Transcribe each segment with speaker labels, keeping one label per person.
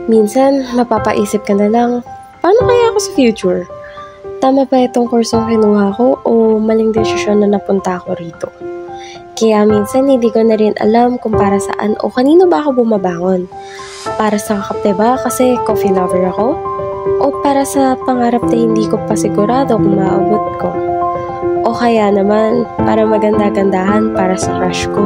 Speaker 1: Minsan, mapapaisip ka na lang, paano kaya ako sa future? Tama ba itong kursong kinuha ko o maling desisyon na napunta ako rito? Kaya minsan hindi ko na rin alam kung para saan o kanino ba ako bumabangon. Para sa kape ba kasi coffee lover ako? O para sa pangarap na hindi ko pa sigurado kung maabot ko? O kaya naman para maganda-gandahan para sa crush ko?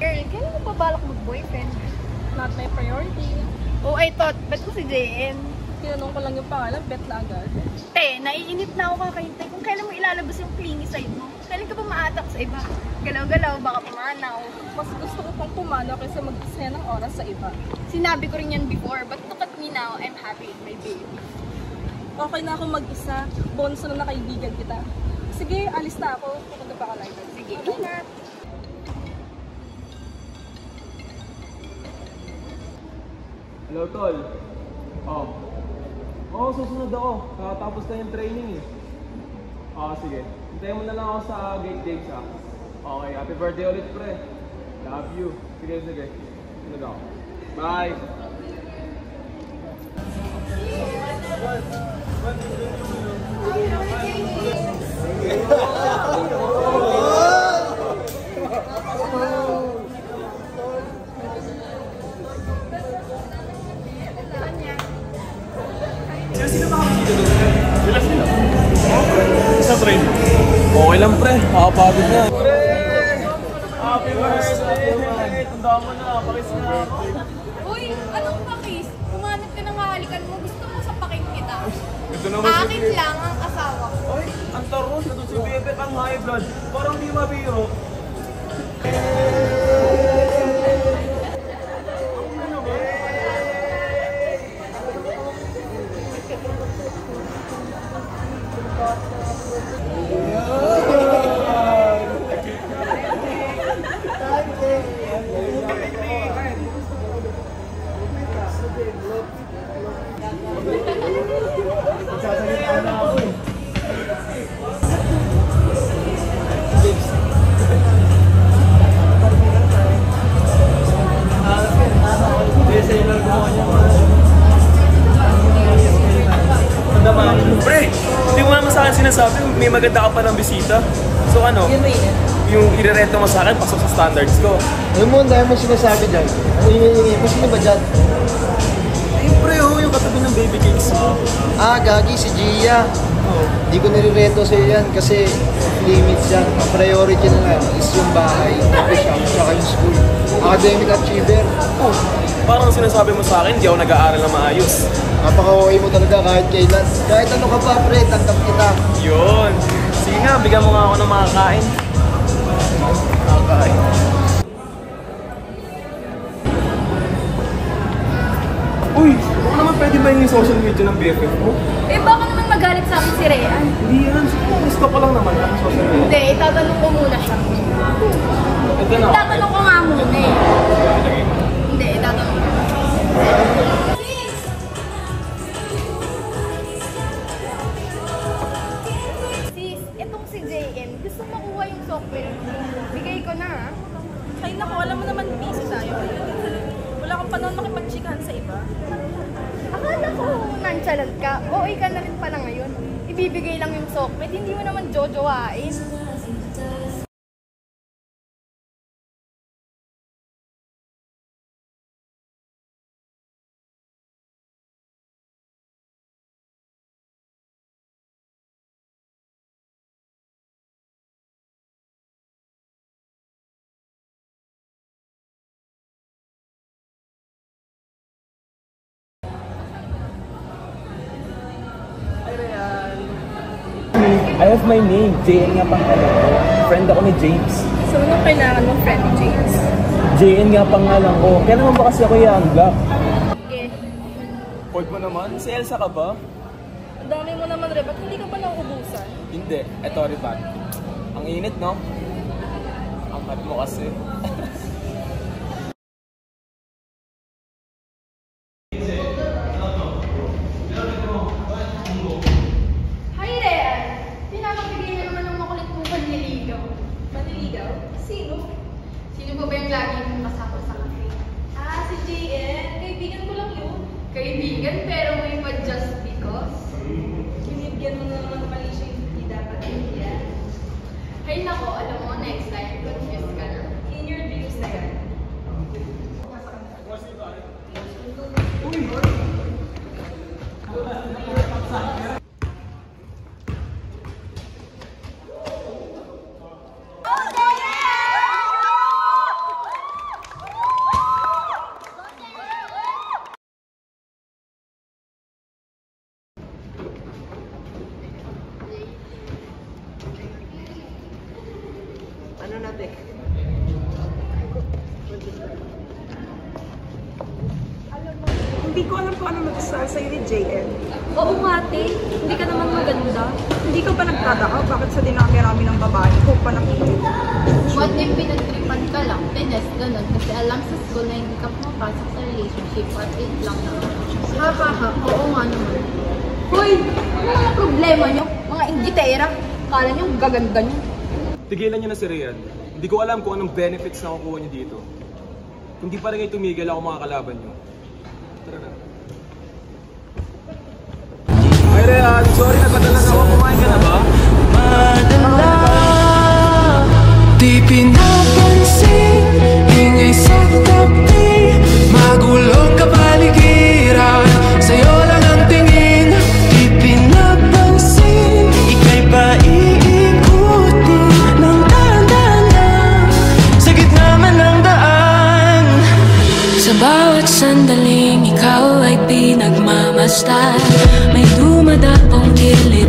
Speaker 2: Girl, kailan mo pa balak mag-boyfriend?
Speaker 3: Not my priority.
Speaker 2: Oh, I thought, bet ko si JN.
Speaker 3: Tinanong ko lang yung pangalan, bet na agad.
Speaker 2: Te, naiinit na ako kakahintay kung kailan mo ilalabas yung clingy side mo. Kailan ka pa maatak sa iba? Galaw-galaw, baka pumanaw.
Speaker 3: Mas gusto ko pang pumanaw kaysa mag-isaya ng oras sa iba.
Speaker 2: Sinabi ko rin yan before, but look at me now, I'm happy with my baby.
Speaker 3: Okay na ako mag-isa. Bonus na kaibigan kita. Sige, alis na ako. Pupunta pa ka lang.
Speaker 2: Sige, ingat.
Speaker 4: Hello, Tol. Susunod ako. Kakatapos na yung training eh. Sige. Hintayin mo na lang ako sa gate James ha. Okay, happy birthday ulit, pre. Love you. Sige. Sunod ako. Bye! Sino makakita doon? Sila. Isa, pre. Okay lang, pre. Makapagod na. Pre! Happy birthday! Tanda mo na. Pakis na ako.
Speaker 2: Uy, anong pakis? Umanap ka ng hahalikan mo. Gusto mo sa paking kita?
Speaker 4: Ito naman
Speaker 2: Akin lang ang asawa ko.
Speaker 4: Ay, ang taros. Ito si Bebe ang high blood. Parang di mabiro. Pre, hindi mo naman sa akin sinasabi, may maganda ka pa ng bisita. So ano, yung irerento mo sa akin, pasok sa standards ko.
Speaker 5: Ano mo, dahil mo sinasabi dyan? Ano yung sino ba dyan?
Speaker 4: Ayun pre, yung katabi ng baby cakes mo.
Speaker 5: Gagi, si Gia. Di ko nire-reto sa'yo yan kasi limits yan. Ang priority na lang is yung bahay, shop, saka yung school. Academic achiever.
Speaker 4: Parang sinasabi mo sa akin, hindi ako nag-aaral na maayos.
Speaker 5: Napaka-okay mo talaga kahit kailan. Kahit ano ka pa, pre, tanggap kita.
Speaker 4: Yun. Sige nga, bigyan mo nga ako ng makakain. Makakain. Uy, baka naman pwede ba yung social media ng BFF mo?
Speaker 2: Eh, baka naman magalit sa akin si Rhean.
Speaker 4: Hindi yan. Gusto ko lang naman ang social media.
Speaker 2: Hindi, itatanong ko muna siya.
Speaker 4: Ito na.
Speaker 2: Itatanong ko nga muna eh. Hindi, itatanong ko. Sis, itong si JN, gusto makuha yung software. Bigay ko na ha.
Speaker 3: Ay naku, alam mo naman busy tayo. Wala kang panahon makipagchikahan sa iba.
Speaker 2: Akala ko nonchalant ka. OA ka na rin pala ngayon. Ibibigay lang yung software, hindi mo naman jojowain.
Speaker 4: I have my name. JN nga pangalan ko. Friend ako ni James.
Speaker 3: So, anong kailangan mong friend ni James?
Speaker 4: JN nga pangalan ko. Kaya naman ba kasi ako i-unblock?
Speaker 2: Okay.
Speaker 4: Hold mo naman. Si Elsa ka ba?
Speaker 3: dami mo naman, Re. Ba't hindi ka pa nauubusan?
Speaker 4: Hindi. Eto, Rivan. Ang init, no? Ang hot mo kasi.
Speaker 2: Hi, Rhea! Pinapabigay na naman ng makulit mong panliligaw.
Speaker 3: Maniligaw? Sino?
Speaker 2: Sino ba yung lagi mong kasama sa cafe?
Speaker 3: Ah, si JN. Kaibigan ko lang yun.
Speaker 2: Kaibigan pero may pa just because?
Speaker 3: Binibigyan mo na naman mali siya yung hindi dapat yan.
Speaker 2: Ay nako, alam mo, next time, confused ka na.
Speaker 3: In your dreams na yan.
Speaker 5: Ano natin?
Speaker 6: Hindi ko alam kung ano mag-style sa'yo ni JN.
Speaker 3: Oo nga, te. Hindi ka naman maganda.
Speaker 6: Hindi ka ba nagtataka bakit sa dinami-rami ng babae ko pa nakikinig?
Speaker 2: What if pinagtripan ka lang, tines, ganun, kasi alam sa school na hindi ka pumapasok sa relationship at it lang naman. Ha ha ha, oo nga naman. Hoy, ano mga problema nyo? Mga inggitera, kala nyo gaganda nyo.
Speaker 4: Tigilan niyo na si Rian. Hindi ko alam kung anong benefits na kukuha niyo dito. Kung di pa rin kayo tumigil ako mga kalaban niyo. Tara na. Ay, Rian! Sorry, nagpadala na ako. Kumain ka na ba?
Speaker 7: Di pinapansin, ingay sa tabi, magulong kapaligiran, sa'yo lang ang tingin. Di pinapansin, ika'y paiikutin ng dahan-dahan, sa gitna man ng daan. Sa bawat sandaling ikaw ay pinagmamasdan, may dumadapong kilig